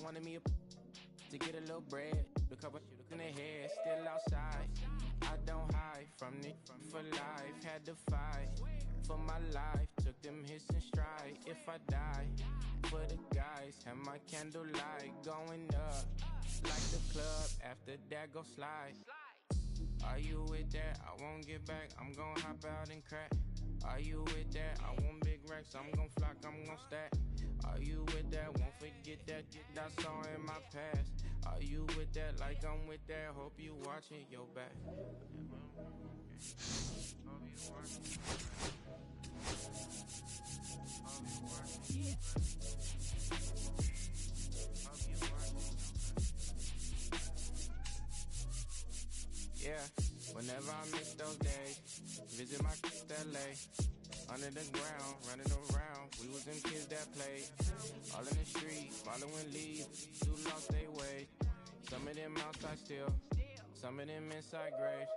wanted me to get a little bread. The couple in the head, still outside. I don't hide from it for life. Had to fight for my life. Took them hits in stride. If I die, for the guys, have my candlelight going up like the club. After that, go slide. Are you with that? I won't get back. I'm gon' hop out and crack. Are you with that? I want big racks. I'm gon' flock. I'm gon' stack. Are you with that? Won't forget that I saw in my past. Are you with that? Like I'm with that. Hope you watching your back. Hope you watching. Yeah, whenever I miss those days, visit my LA. Under the ground, running around, we was them kids that played. All in the street, following leads, who lost their way. Some of them outside still, some of them inside graves.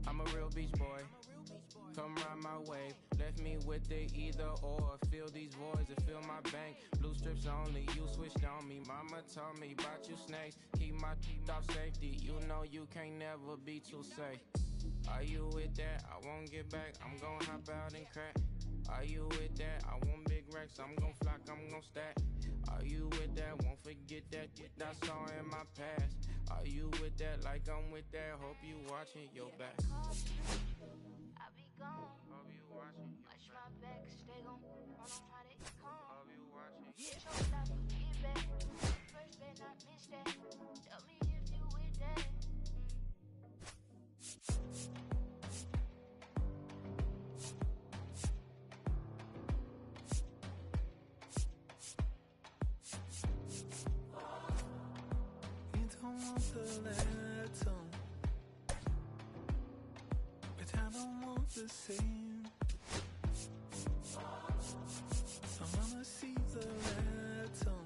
I'm a real beach boy, come ride my wave. Left me with the either or, fill these voids and fill my bank. Blue strips only, you switched on me. Mama told me, bought you snakes, keep my teeth off safety. You know you can't never be too safe. Are you with that? I won't get back, I'm gon' hop out and crack. Are you with that? I want big racks, I'm gon' flock, I'm gon' stack. Are you with that? Won't forget that I saw in my past. Are you with that? Like I'm with that, hope you watching your back. I be gone. Hope you watching. Watch my back, stay gon' on how they come. Hope you watching. Show love, get back. First bet not miss that. Tell me if you with that. You don't want the letter, but I don't want the same. I wanna see the letter.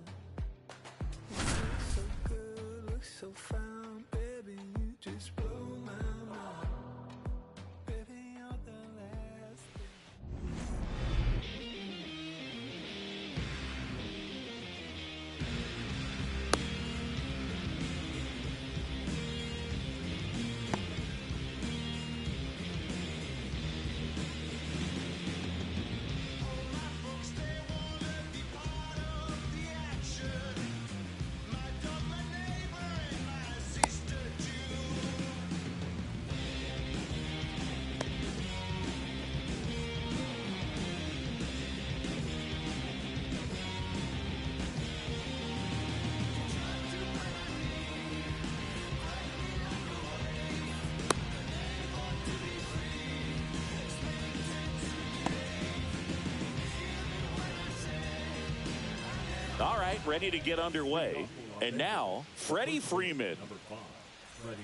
You look so good, look so fine, baby. You just blow my mind. Baby, you're the last All right, ready to get underway. And now, Freddie Freeman. Number 5, Freddie.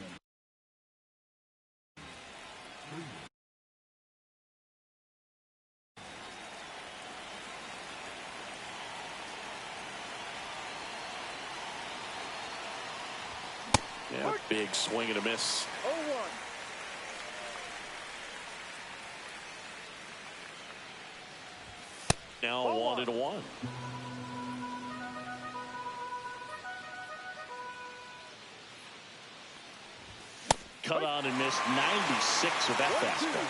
Yeah, big swing and a miss. 0-1. Now 1-1. Cut on and missed 96 of that fastball.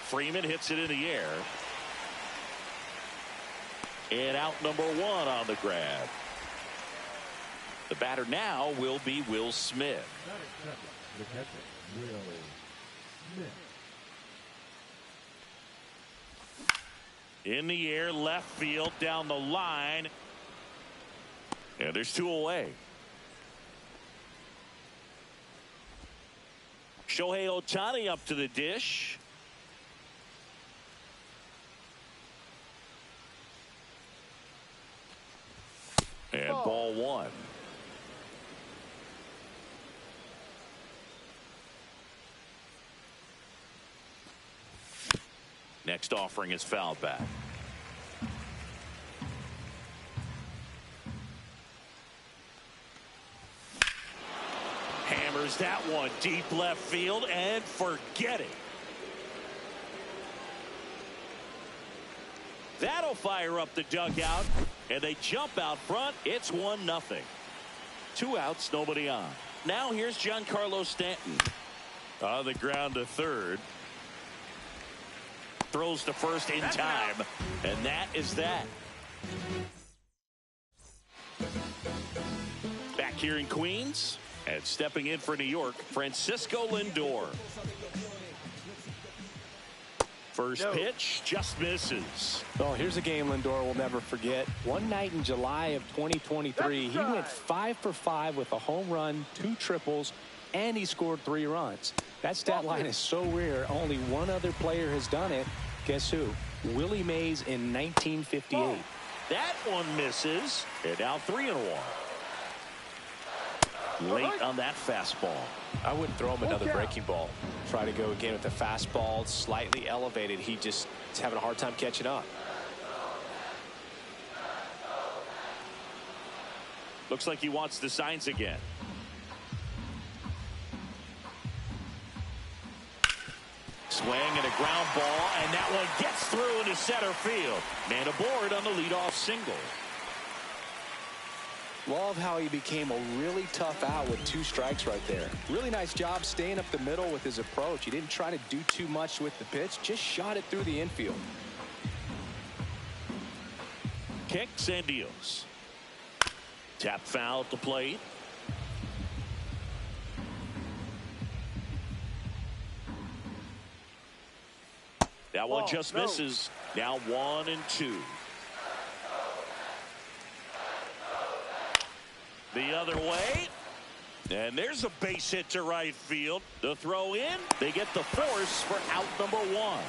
Freeman hits it in the air. And out number 1 on the grab. The batter now will be Will Smith. The catcher, Will Smith. In the air, left field, down the line. And there's 2 away. Shohei Ohtani up to the dish. And ball 1. Next offering is fouled back. Hammers that one deep left field and forget it. That'll fire up the dugout, and they jump out front. It's 1-0. 2 outs, nobody on. Now here's Giancarlo Stanton. On the ground to third. Throws to first in time, and that is that. Back here in Queens, and stepping in for New York, Francisco Lindor. First pitch just misses. Oh, here's a game Lindor will never forget. One night in July of 2023, he went 5 for 5 with a home run, 2 triples, and he scored 3 runs. That stat line is so rare. Only one other player has done it. Guess who? Willie Mays in 1958. That one misses, and now 3-1. Late on that fastball. I wouldn't throw him another breaking ball. Try to go again with the fastball, slightly elevated. He just is having a hard time catching up. Looks like he wants the signs again. Swing and a ground ball, and that one gets through into center field. Man aboard on the leadoff single. Love how he became a really tough out with 2 strikes right there. Really nice job staying up the middle with his approach. He didn't try to do too much with the pitch, just shot it through the infield. Kicks and deals. Tap foul at the plate. That one just misses. Now 1-2. The other way. And there's a base hit to right field. The throw in. They get the force for out number 1.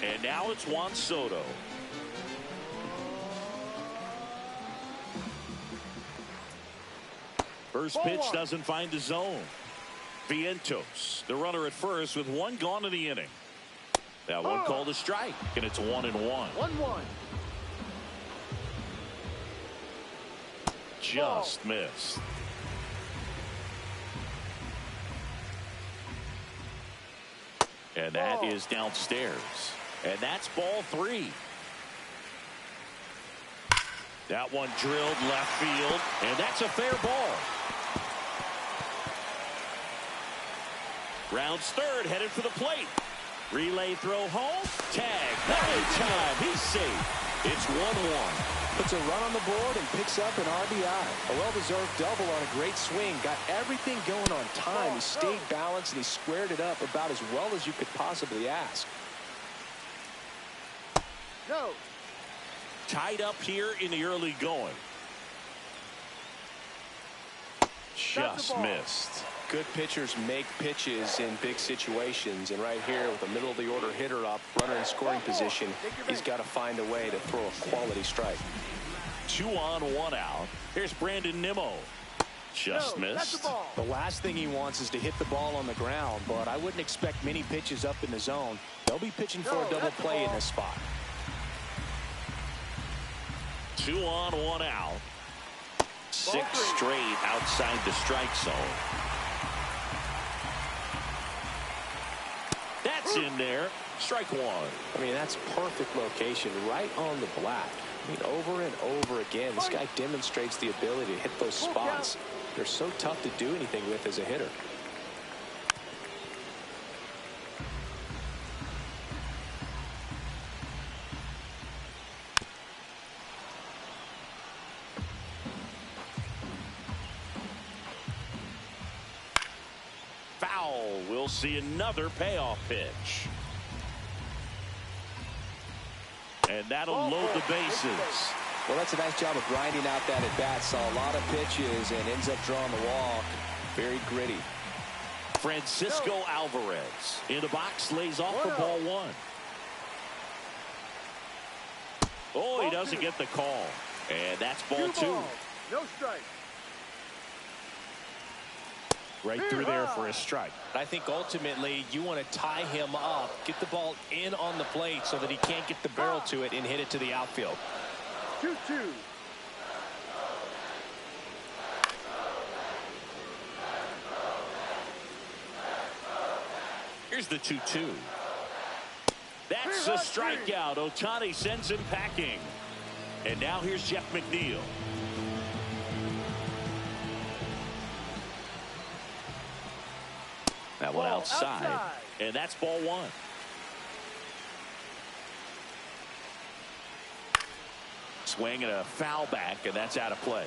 And now it's Juan Soto. First pitch doesn't find the zone. Vientos, the runner at first with 1 gone in the inning. That one called a strike, and it's 1-1. 1-1. Just missed. And that is downstairs. And that's ball 3. That one drilled left field, and that's a fair ball. Rounds third, headed for the plate. Relay throw home. Tag. Not in time. He's safe. It's 1-1. Puts a run on the board and picks up an RBI. A well-deserved double on a great swing. Got everything going on time. He stayed balanced and he squared it up about as well as you could possibly ask. No. Tied up here in the early going. Just missed. Good pitchers make pitches in big situations, and right here with a middle of the order hitter up, runner in scoring position, he's got to find a way to throw a quality strike. 2 on, 1 out. Here's Brandon Nimmo. Just missed. The last thing he wants is to hit the ball on the ground, but I wouldn't expect many pitches up in the zone. They'll be pitching for a double play in this spot. 2 on, 1 out. 6 straight outside the strike zone. That's in there. Strike 1. I mean, that's perfect location right on the black. I mean, over and over again, this guy demonstrates the ability to hit those spots. They're so tough to do anything with as a hitter. Foul. We'll see another payoff pitch. And that'll load the bases. Well, that's a nice job of grinding out that at-bat. Saw a lot of pitches and ends up drawing the walk. Very gritty. Francisco Alvarez in the box, lays off for ball 1. Oh, he doesn't get the call. And that's ball 2. No strike. Right through there for a strike. I think ultimately you want to tie him up, get the ball in on the plate so that he can't get the barrel to it and hit it to the outfield. 2-2. Here's the 2-2. That's a strikeout. Ohtani sends him packing. And now here's Jeff McNeil. That one outside. And that's ball one. Swing and a foul back, and that's out of play.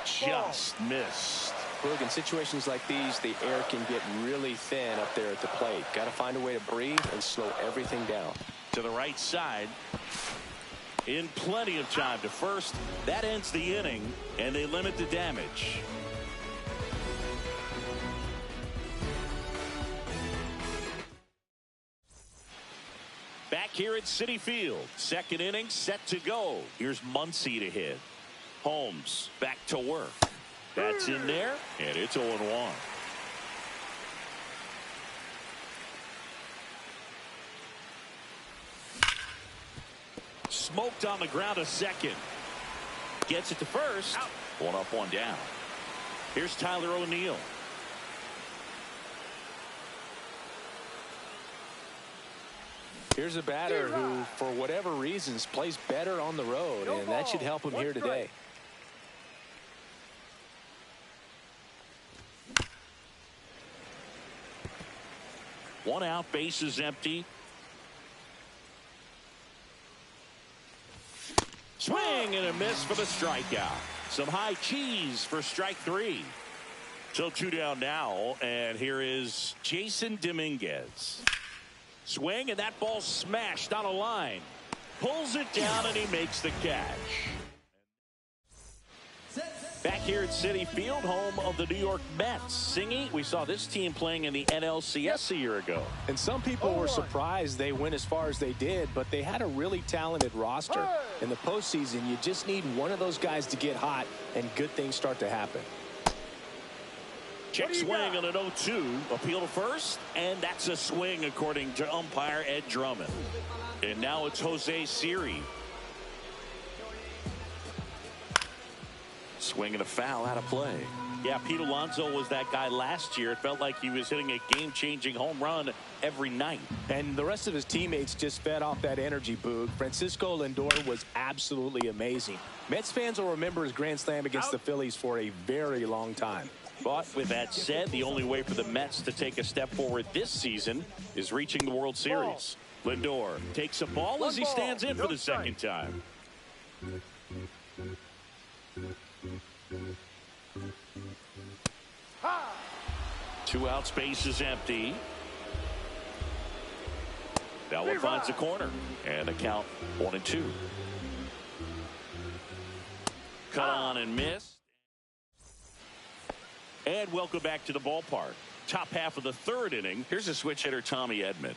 Just missed. Look, in situations like these, the air can get really thin up there at the plate. Got to find a way to breathe and slow everything down. To the right side. In plenty of time to first. That ends the inning, and they limit the damage. Back here at Citi Field. Second inning set to go. Here's Muncy to hit. Holmes back to work. That's in there, and it's 0-1. Smoked on the ground a second. Gets it to first. Out. One up, one down. Here's Tyler O'Neill. Here's a batter who, for whatever reasons, plays better on the road, and that should help him here today. One out, bases empty. Swing and a miss for the strikeout. Some high cheese for strike three. So two down now, and here is Jason Dominguez. Swing, and that ball smashed on a line. Pulls it down, and he makes the catch. Back here at Citi Field, home of the New York Mets. Singy, we saw this team playing in the NLCS a year ago. And some people were surprised they went as far as they did, but they had a really talented roster. In the postseason, you just need one of those guys to get hot, and good things start to happen. Check swing on an 0-2. Appeal to first, and that's a swing according to umpire Ed Drummond. And now it's Jose Siri. Swing and a foul out of play. Yeah, Pete Alonso was that guy last year. It felt like he was hitting a game-changing home run every night. And the rest of his teammates just fed off that energy, Boog. Francisco Lindor was absolutely amazing. Mets fans will remember his grand slam against the Phillies for a very long time. But with that said, the only way for the Mets to take a step forward this season is reaching the World Series. Lindor takes a ball as he stands in for the second time. Two out, space is empty. That one finds the corner, and the count 1-2. Cut on and missed. And welcome back to the ballpark. Top half of the third inning. Here's a switch hitter, Tommy Edman.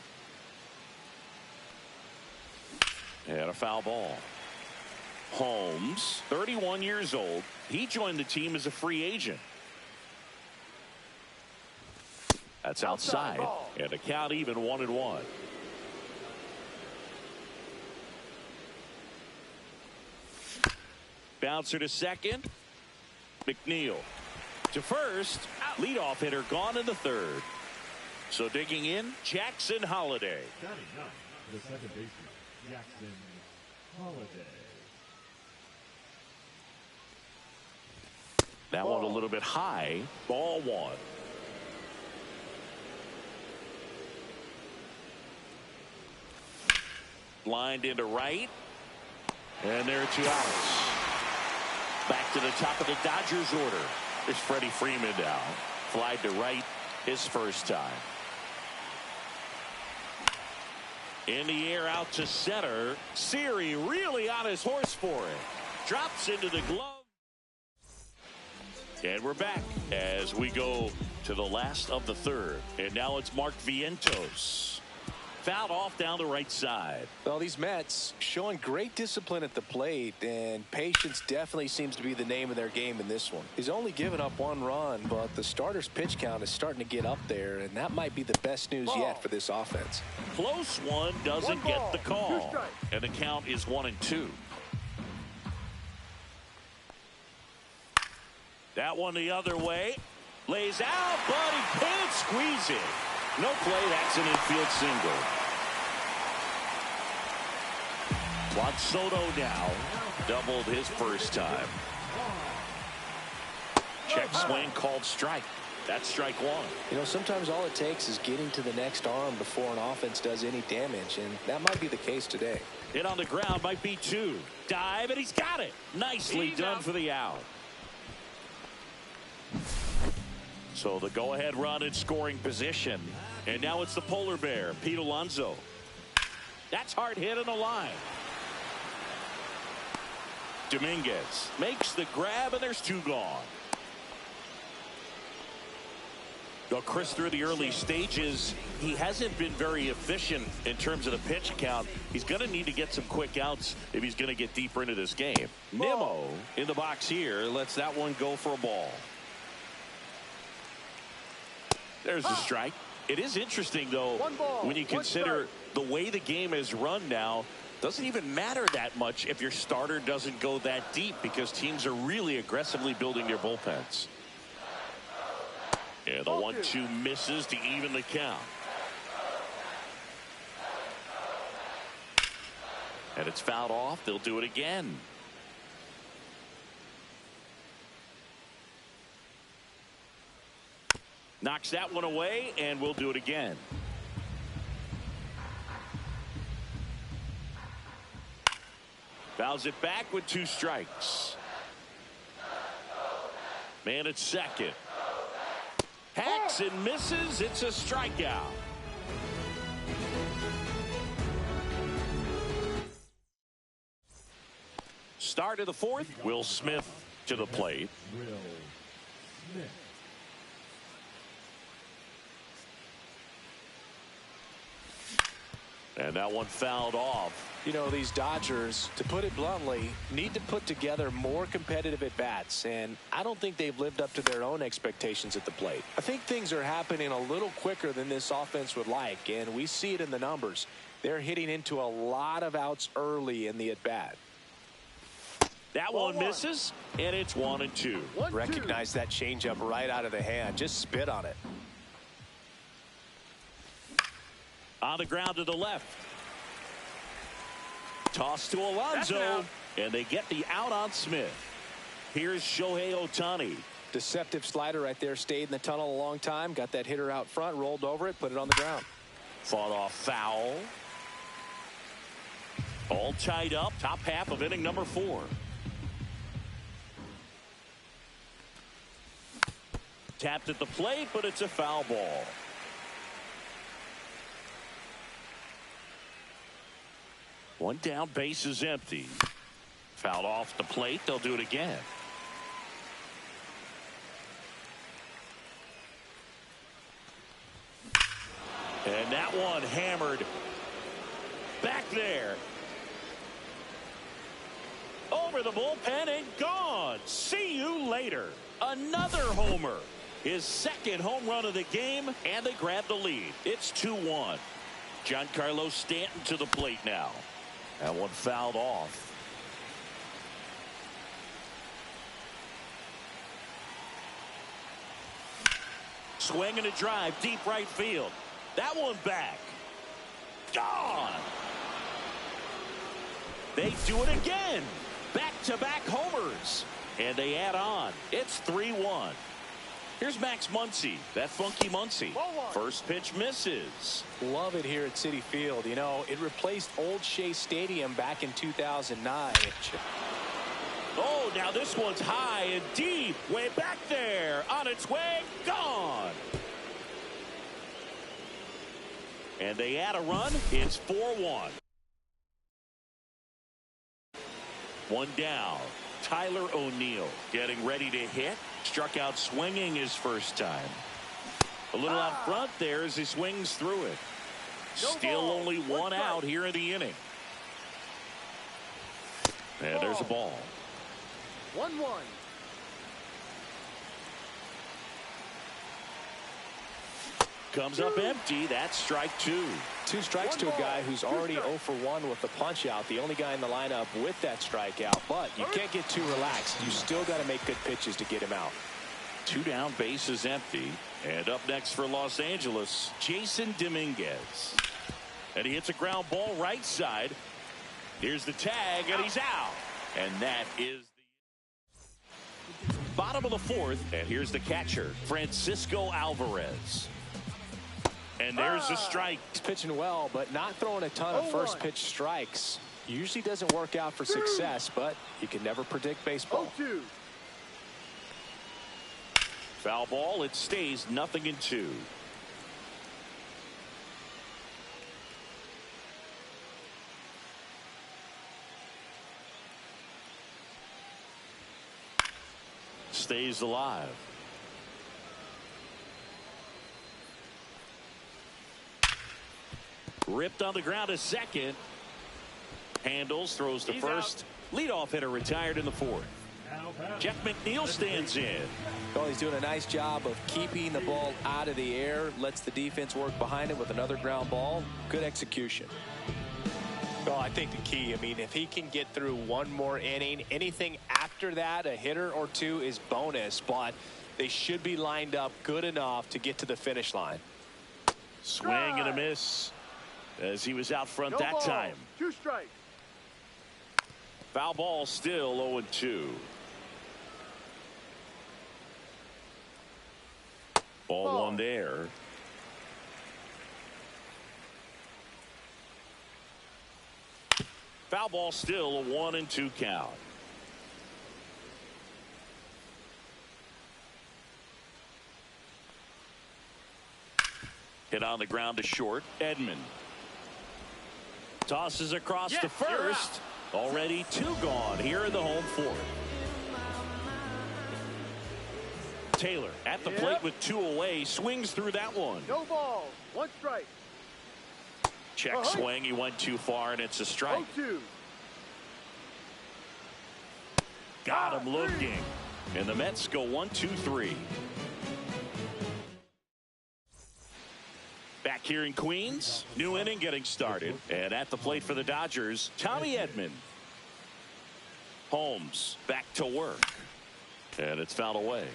And a foul ball. Holmes, 31 years old. He joined the team as a free agent. That's outside. And the count even 1-1. Bouncer to second. McNeil to first. Leadoff hitter gone in the third. So digging in, Jackson Holliday. Standing up, the second baseman, Jackson Holliday. That one a little bit high. Ball one. Lined into right. And there are two outs. Back to the top of the Dodgers order. There's Freddie Freeman down. Flied to right his first time. In the air out to center. Siri really on his horse for it. Drops into the glove. And we're back as we go to the last of the third. And now it's Mark Vientos. Fouled off down the right side. Well, these Mets showing great discipline at the plate, and patience definitely seems to be the name of their game in this one. He's only given up one run, but the starter's pitch count is starting to get up there, and that might be the best news yet for this offense. Close one doesn't get the call, and the count is 1-2. That one the other way. Lays out, but he can't squeeze it. No play. That's an infield single. Juan Soto now doubled his first time. Check swing called strike. That's strike one. You know, sometimes all it takes is getting to the next arm before an offense does any damage, and that might be the case today. Hit on the ground might be two. Dive, and he's got it. Nicely done for the out. So the go-ahead run in scoring position. And now it's the polar bear, Pete Alonso. That's hard hit on the line. Dominguez makes the grab, and there's two gone. Well, Chris, through the early stages, he hasn't been very efficient in terms of the pitch count. He's going to need to get some quick outs if he's going to get deeper into this game. Nimmo in the box here lets that one go for a ball. There's the strike. It is interesting, though, when you consider the way the game is run now. Doesn't even matter that much if your starter doesn't go that deep, because teams are really aggressively building their bullpens. And the 1-2 misses to even the count. And it's fouled off. They'll do it again. Knocks that one away, and we'll do it again. Fouls it back with 2 strikes. Man at second. Hacks and misses. It's a strikeout. Start of the fourth. Will Smith to the plate. Will Smith. And that one fouled off. You know, these Dodgers, to put it bluntly, need to put together more competitive at-bats, and I don't think they've lived up to their own expectations at the plate. I think things are happening a little quicker than this offense would like, and we see it in the numbers. They're hitting into a lot of outs early in the at-bat. That one misses, and it's 1-2. Recognize that changeup right out of the hand. Just spit on it. On the ground to the left. Toss to Alonso, and they get the out on Smith. Here's Shohei Ohtani. Deceptive slider right there. Stayed in the tunnel a long time. Got that hitter out front, rolled over it, put it on the ground. Fought off foul. All tied up. Top half of inning number 4. Tapped at the plate, but it's a foul ball. One down, base is empty. Fouled off the plate. They'll do it again. And that one hammered back there. Over the bullpen and gone. See you later. Another homer. His second home run of the game, and they grab the lead. It's 2-1. Giancarlo Stanton to the plate now. That one fouled off. Swing and a drive, deep right field. That one back. Gone. They do it again. Back-to-back homers. And they add on. It's 3-1. Here's Max Muncy, that funky Muncy. First pitch misses. Love it here at Citi Field. You know, it replaced Old Shea Stadium back in 2009. Oh, now this one's high and deep. Way back there. On its way. Gone. And they add a run. It's 4-1. One down. Tyler O'Neill getting ready to hit. Struck out swinging his first time. A little out front there as he swings through it. Still only one out here in the inning. And there's a ball. 1-1. Comes up empty. That's strike 2. 2 strikes to a guy who's already 0 for 1 with the punch out. The only guy in the lineup with that strikeout. But you can't get too relaxed. You still got to make good pitches to get him out. 2 down, bases empty. And up next for Los Angeles, Jason Dominguez. And he hits a ground ball right side. Here's the tag, and he's out. And that is the bottom of the 4th. And here's the catcher, Francisco Alvarez. And there's the strike. He's pitching well, but not throwing a ton of first pitch strikes. Usually doesn't work out for success, but you can never predict baseball. 0-2. Foul ball. It stays 0-2. Stays alive. Ripped on the ground to second. Handles, throws to first. Leadoff hitter retired in the 4th. Jeff McNeil stands in. Well, he's doing a nice job of keeping the ball out of the air. Lets the defense work behind it with another ground ball. Good execution. Well, I think the key, if he can get through one more inning, anything after that, a hitter or two is bonus, but they should be lined up good enough to get to the finish line. Swing and a miss as he was out front that time. 2 strikes. Foul ball, still 0-2. Ball 1 there. Foul ball, still a 1-2 count. Hit on the ground to short. Edman tosses across to first. Already 2 gone here in the home 4th. Taylor at the plate with 2 away. Swings through that one. No ball. 1 strike. Check swing. He went too far, and it's a strike. 0-2. Got him looking. And the Mets go 1-2-3. Back here in Queens, new inning getting started. And at the plate for the Dodgers, Tommy Edman. Holmes back to work. And it's fouled away.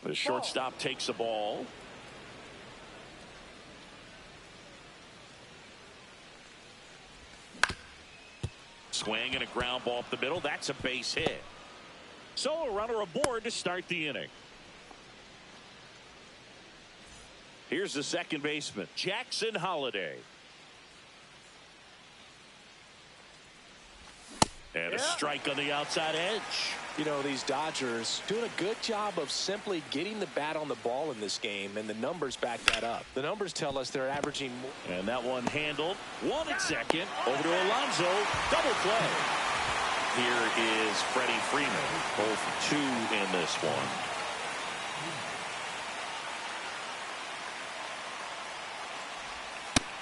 The shortstop takes a ball. Swing and a ground ball up the middle. That's a base hit. So a runner aboard to start the inning. Here's the second baseman, Jackson Holliday. And a strike on the outside edge. These Dodgers doing a good job of simply getting the bat on the ball in this game, and the numbers back that up. The numbers tell us they're averaging more. And that one handled. 1 at second. Over to Alonso. Double play. Here is Freddie Freeman. 0 for 2 in this one.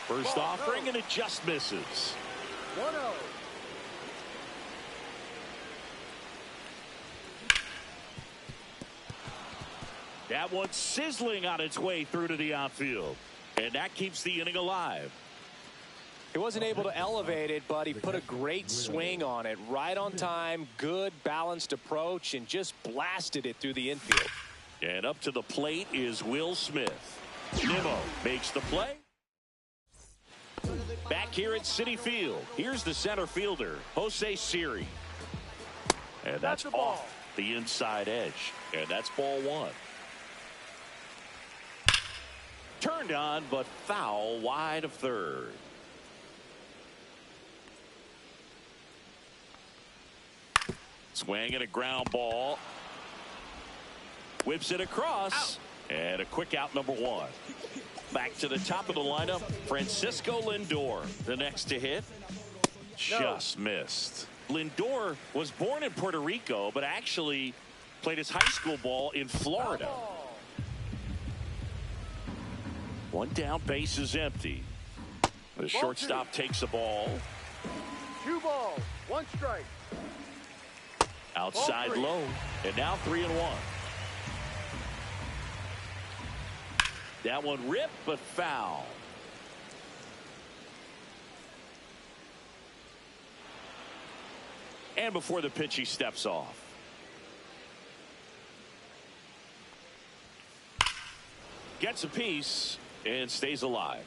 First offering, and it just misses. 1-0. That one's sizzling on its way through to the outfield. And that keeps the inning alive. He wasn't able to elevate it, but he put a great swing on it. Right on time, good balanced approach, and just blasted it through the infield. And up to the plate is Will Smith. Nimmo makes the play. Back here at Citi Field, here's the center fielder, Jose Siri. And that's off the inside edge. And that's ball 1. Turned on, but foul wide of third. Swing and a ground ball. Whips it across. Out. And a quick out, number 1. Back to the top of the lineup, Francisco Lindor. The next to hit. Just missed. Lindor was born in Puerto Rico, but actually played his high school ball in Florida. 1 down, base is empty. The shortstop takes the ball. 2 balls, 1 strike. Outside low, and now 3-1. That one ripped, but foul. And before the pitch, he steps off. Gets a piece and stays alive.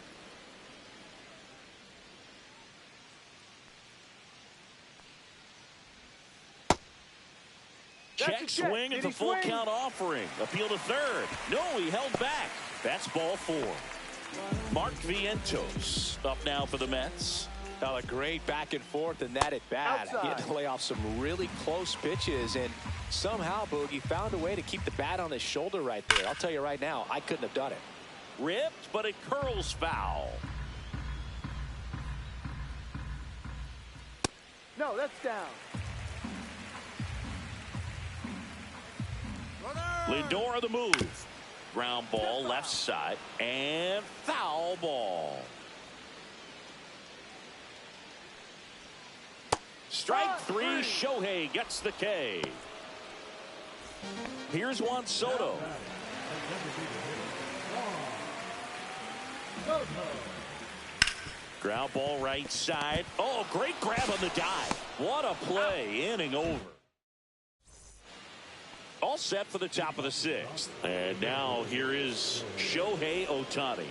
Check swing at the full count offering. Appeal to third. No, he held back. That's ball 4. Mark Vientos up now for the Mets. A great back and forth in that at bat. He had to lay off some really close pitches, and somehow Boogie found a way to keep the bat on his shoulder right there. I'll tell you right now, I couldn't have done it. Ripped, but it curls foul. No, that's down. Lindor the move. Ground ball left side and foul ball. Strike 3. Shohei gets the K. Here's Juan Soto. Ground ball right side. Oh, great grab on the dive. What a play. Inning over. All set for the top of the 6th. And now here is Shohei Ohtani.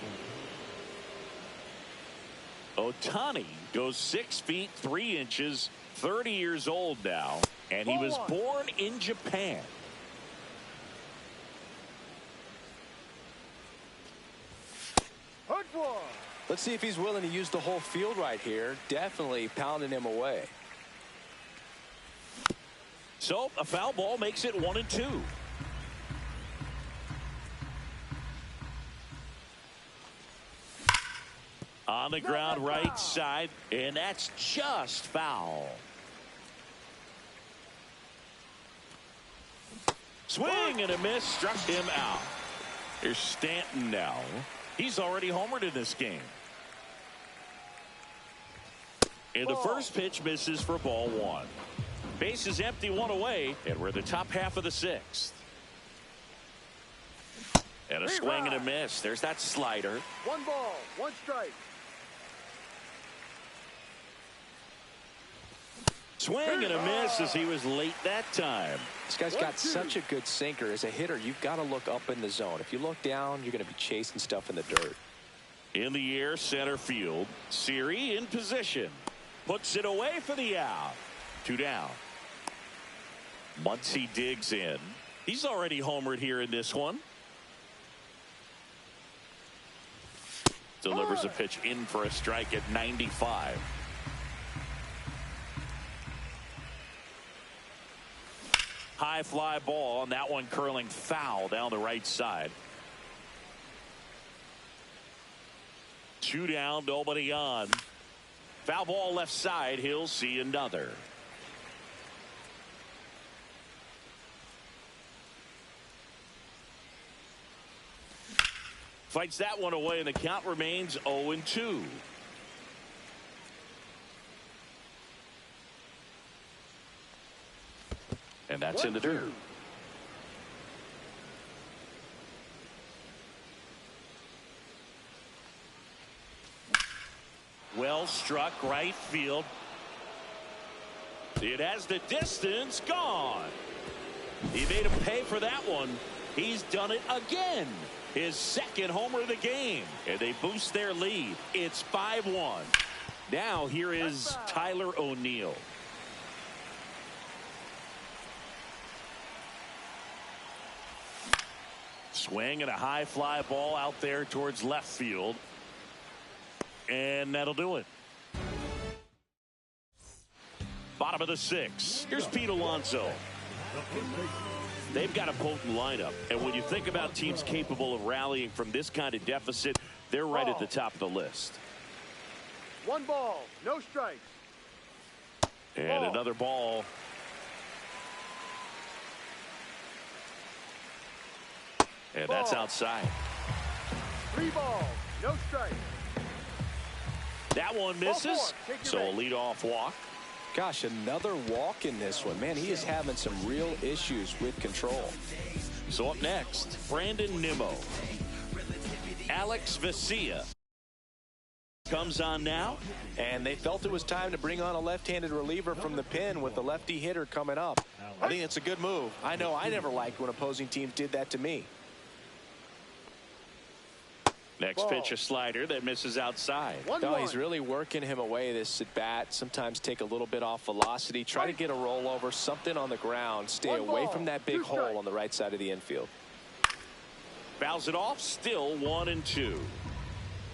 Ohtani goes 6 feet 3 inches, 30 years old now, and he was born in Japan. Let's see if he's willing to use the whole field right here. Definitely pounding him away. So a foul ball makes it 1-2. On the ground right side, and that's just foul. Swing and a miss, struck him out. Here's Stanton now. He's already homered in this game. And the first pitch misses for ball 1. Base is empty, 1 away, and we're in the top half of the 6th. And a swing and a miss. There's that slider. 1 ball, 1 strike. Swing and a miss as he was late that time. This guy's got such a good sinker. As a hitter, you've got to look up in the zone. If you look down, you're going to be chasing stuff in the dirt. In the air, center field. Siri in position. Puts it away for the out. 2 down. Muncy digs in. He's already homered here in this one. Delivers a pitch in for a strike at 95. High fly ball, and that one curling foul down the right side. 2 down, nobody on. Foul ball left side. He'll see another. Fights that one away, and the count remains 0-2. And that's in the dirt. Well struck right field. It has the distance, gone. He made him pay for that one. He's done it again. His 2nd homer of the game. And they boost their lead. It's 5-1. Now here is Tyler O'Neill. Swing and a high fly ball out there towards left field. And that'll do it. Bottom of the 6th. Here's Pete Alonso. They've got a potent lineup. And when you think about teams capable of rallying from this kind of deficit, they're right at the top of the list. 1 ball, no strikes. And another ball. And that's outside. 3 balls, no strikes. That one misses. So a leadoff walk. Gosh, another walk in this one. Man, he is having some real issues with control. So up next, Brandon Nimmo, Alex Vesia, comes on now. And they felt it was time to bring on a left-handed reliever from the pen with the lefty hitter coming up. I think it's a good move. I know I never liked when opposing teams did that to me. Next pitch, a slider that misses outside. No, he's really working him away this at bat. Sometimes take a little bit off velocity. Try to get a rollover, something on the ground. Stay away from that big hole on the right side of the infield. Fouls it off. Still 1-2.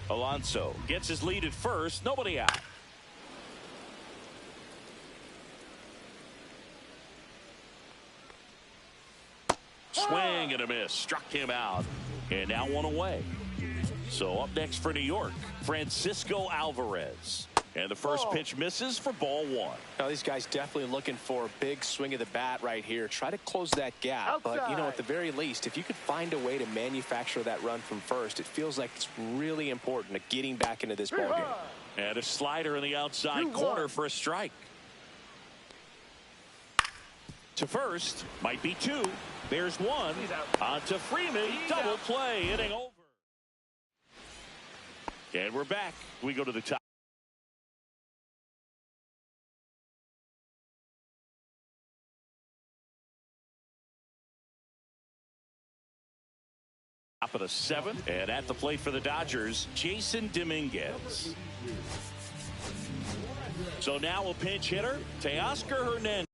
Alonso gets his lead at first. Nobody out. Swing and a miss. Struck him out. And now one away. So up next for New York, Francisco Alvarez. And the first pitch misses for ball one. Now these guys definitely looking for a big swing of the bat right here. Try to close that gap. Outside. But, you know, at the very least, if you could find a way to manufacture that run from first, it feels like it's really important to getting back into this ballgame. And a slider in the outside corner for a strike. To first, might be two. There's one. On to Freeman. Double play. Inning over. And we're back. We go to the top. Top of the seventh. And at the plate for the Dodgers, Jason Dominguez. So now a pinch hitter, Teoscar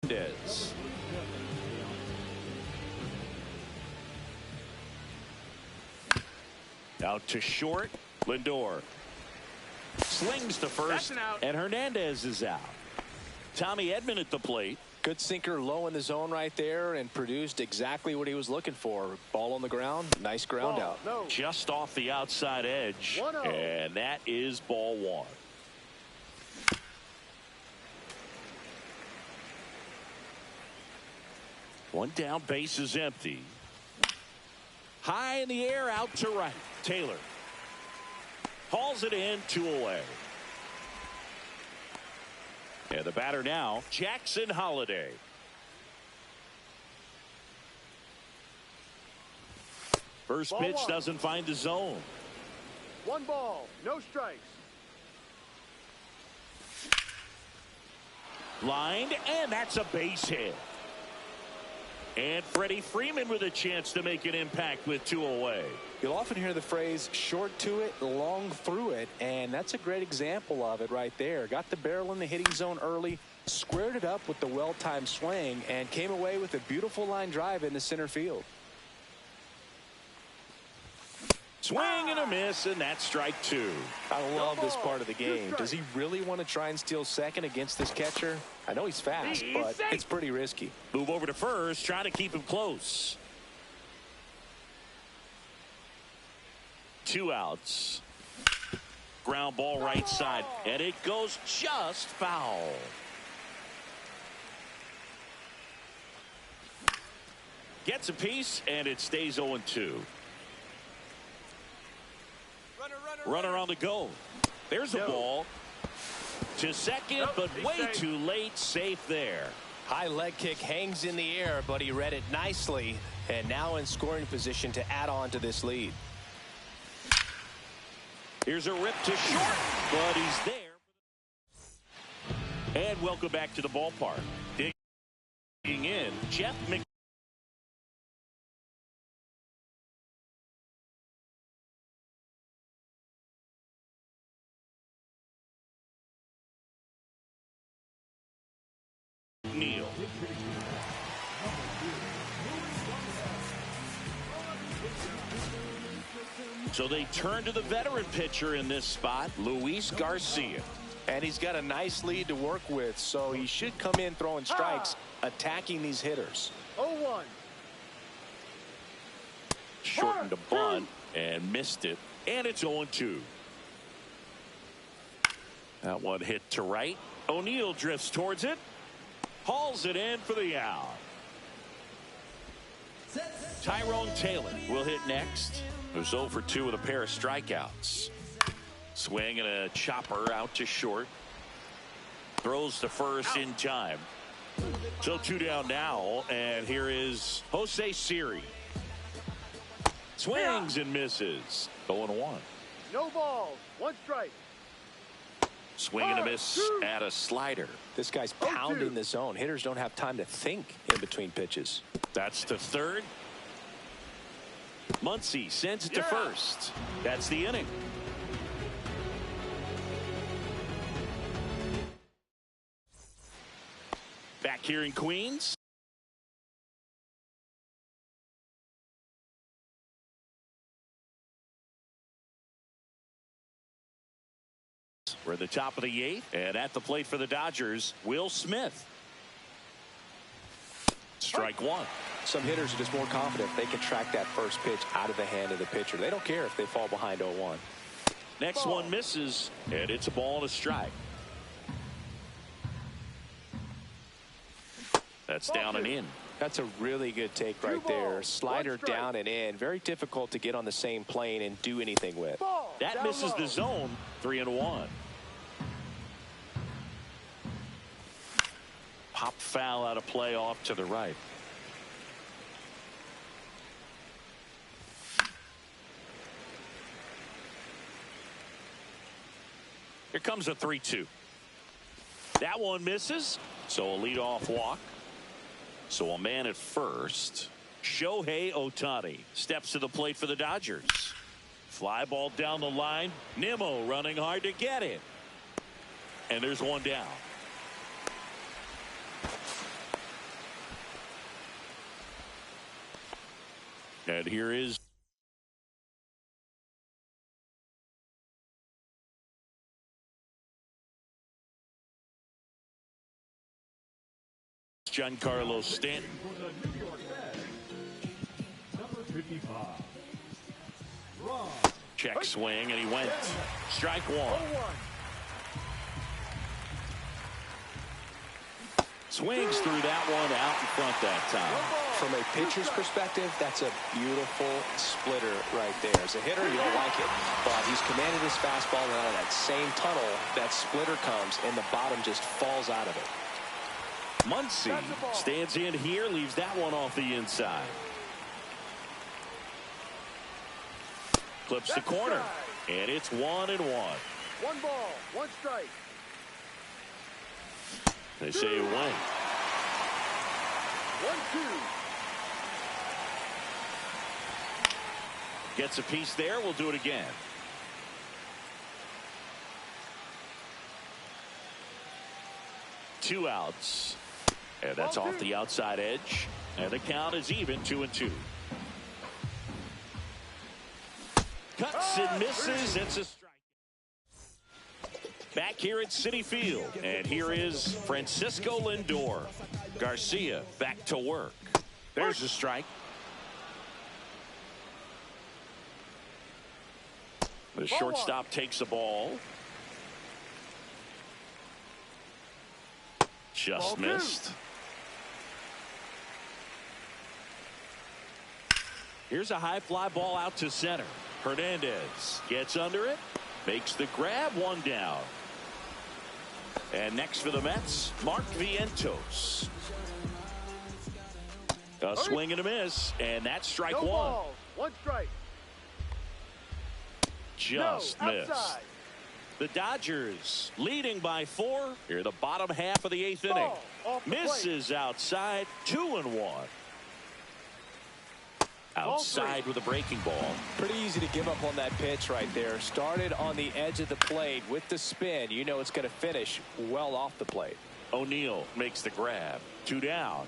Hernandez. Out to short. Lindor slings to first, and Hernandez is out. Tommy Edman at the plate. Good sinker low in the zone right there and produced exactly what he was looking for. Ball on the ground. Nice ground out. Just off the outside edge. And that is ball one. One down, base is empty. High in the air, out to right. Taylor hauls it in, 2 away. And the batter now, Jackson Holliday. First pitch doesn't find the zone. 1 ball, no strikes. Lined, and that's a base hit. And Freddie Freeman with a chance to make an impact with 2 away. You'll often hear the phrase short to it, long through it, and that's a great example of it right there. Got the barrel in the hitting zone early, squared it up with the well-timed swing, and came away with a beautiful line drive in the center field. Swing and a miss, and that's strike 2. I love this part of the game. Does he really want to try and steal second against this catcher? I know he's fast, but it's pretty risky. Move over to first, trying to keep him close. 2 outs. Ground ball right side, and it goes just foul. Gets a piece, and it stays 0-2. Runner on the go. There's a ball to second, but way too late. Safe there. High leg kick hangs in the air, but he read it nicely, and now in scoring position to add on to this lead. Here's a rip to short, but he's there. And welcome back to the ballpark. Digging in, Jeff McNeil. So they turn to the veteran pitcher in this spot, Luis Garcia. And he's got a nice lead to work with, so he should come in throwing strikes, attacking these hitters. 0-1. Shortened a bunt and missed it, and it's 0-2. That one hit to right. O'Neill drifts towards it, hauls it in for the out. Tyrone Taylor will hit next. Who's 0 for 2 with a pair of strikeouts. Swing and a chopper out to short. Throws to first in time. So 2 down now, and here is Jose Siri. Swings and misses. 0-1. No balls. One strike. Swing and a miss at a slider. This guy's pounding the zone. Hitters don't have time to think in between pitches. That's to third. Muncy sends it to first. That's the inning. Back here in Queens. We're at the top of the 8th, and at the plate for the Dodgers, Will Smith. Strike one. Some hitters are just more confident they can track that first pitch out of the hand of the pitcher. They don't care if they fall behind 0-1. Next one misses, and it's a ball and a strike. That's down and in. That's a really good take right there. Slider down and in. Very difficult to get on the same plane and do anything with. That misses the zone. 3-1. Pop foul out of play off to the right. Here comes a 3-2. That one misses. So a leadoff walk. So a man at first. Shohei Ohtani steps to the plate for the Dodgers. Fly ball down the line. Nimmo running hard to get it. And there's one down. And here is Giancarlo Stanton. For the New York Mets, number 55, Rob. Check swing, and he went. Strike one. Swings through that one out in front that time. From a pitcher's perspective, that's a beautiful splitter right there. As a hitter, you don't like it, but he's commanded his fastball, and out of that same tunnel, that splitter comes, and the bottom just falls out of it. Muncy stands in here, leaves that one off the inside. Clips the corner, and it's 1-1. 1 ball, 1 strike. They say away. 1-2. Gets a piece there. We'll do it again. Two outs. And that's off the outside edge. And the count is even, 2-2. Cuts and misses. It's a strike. Back here at Citi Field. And here is Francisco Lindor. Garcia back to work. There's a strike. The shortstop takes the ball. Just missed. Here's a high fly ball out to center. Hernandez gets under it. Makes the grab, one down. And next for the Mets, Mark Vientos. A swing and a miss, and that's strike one. Ball, 1 strike. Just missed. The Dodgers leading by 4 here, the bottom half of the 8th inning. Misses outside, 2-1. Outside with a breaking ball. Pretty easy to give up on that pitch right there. Started on the edge of the plate with the spin. You know it's going to finish well off the plate. O'Neill makes the grab. 2 down.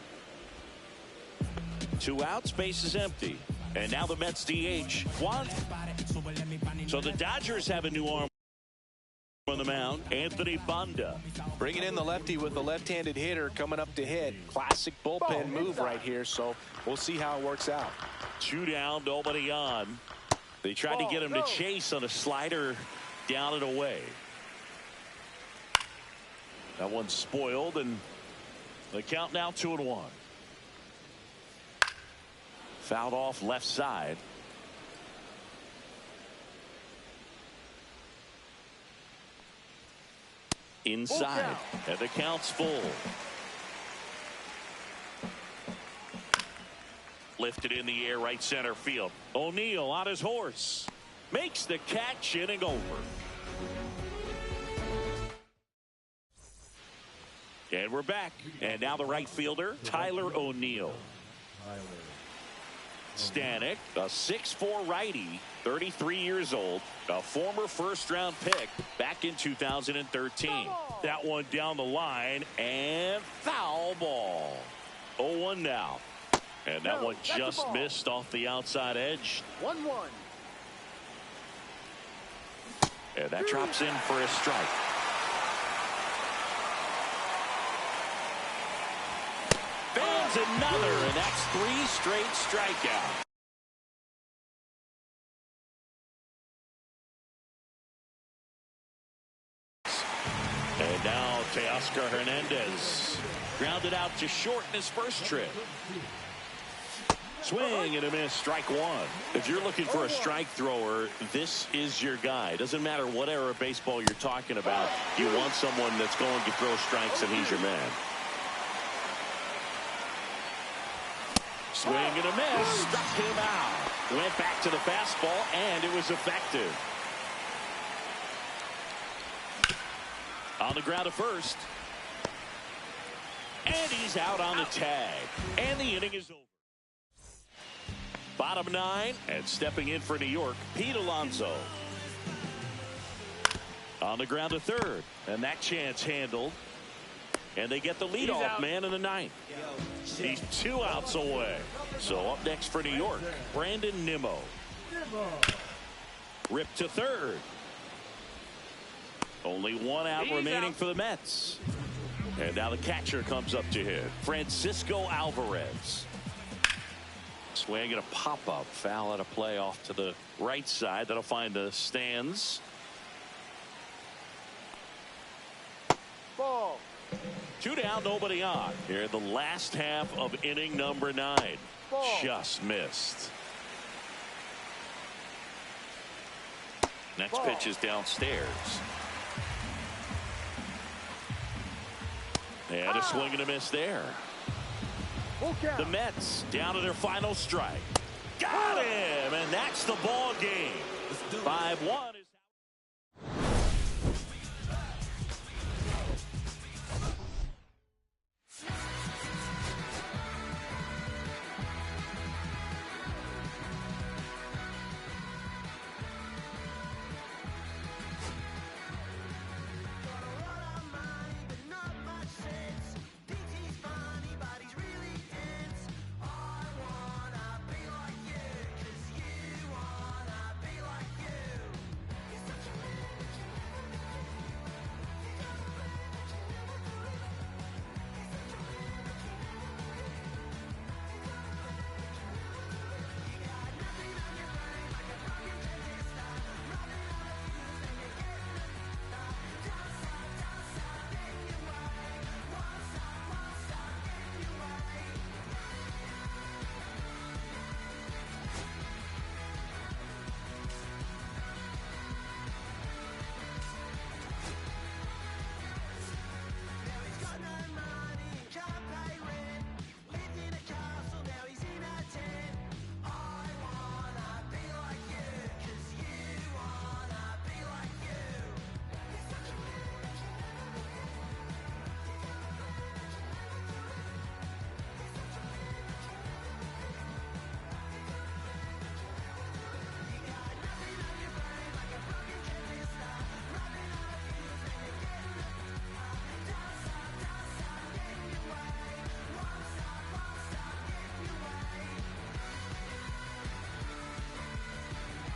2 outs, base is empty. And now the Mets DH. One. So the Dodgers have a new arm on the mound. Anthony Banda. Bringing in the lefty with the left-handed hitter coming up to hit. Classic bullpen move right here, so we'll see how it works out. 2 down, nobody on. They tried to get him to chase on a slider down and away. That one's spoiled, and the count now 2-1. Fouled off left side. Inside, and the count's full. Lifted in the air, right center field. O'Neill on his horse. makes the catch, inning over. And we're back. And now the right fielder, Tyler O'Neill. Stanek, a 6'4" righty, 33 years old, a former first-round pick back in 2013. That one down the line, and foul ball. 0-1 now. And that one just missed off the outside edge. 1-1. And that drops in for a strike. Fans another, and that's 3 straight strikeouts. And now Teoscar Hernandez grounded out to short in his first trip. Swing and a miss, strike one. If you're looking for a strike thrower, this is your guy. Doesn't matter what era of baseball you're talking about. You want someone that's going to throw strikes, and he's your man. Swing and a miss, struck him out. Went back to the fastball, and it was effective. On the ground at first. And he's out on the tag. And the inning is over. Bottom 9, and stepping in for New York, Pete Alonso. On the ground to third, and that chance handled. And they get the leadoff man in the 9th. He's 2 outs away. So up next for New York, Brandon Nimmo. Ripped to third. Only 1 out remaining for the Mets. And now the catcher comes up to hit, Francisco Alvarez. Swing and a pop-up, foul at a play off to the right side. That'll find the stands. Ball. 2 down, nobody on. Here in the last half of inning number 9. Ball. Just missed. Next pitch is downstairs. And a swing and a miss there. The Mets down to their final strike. Got him, and that's the ball game. 5-1.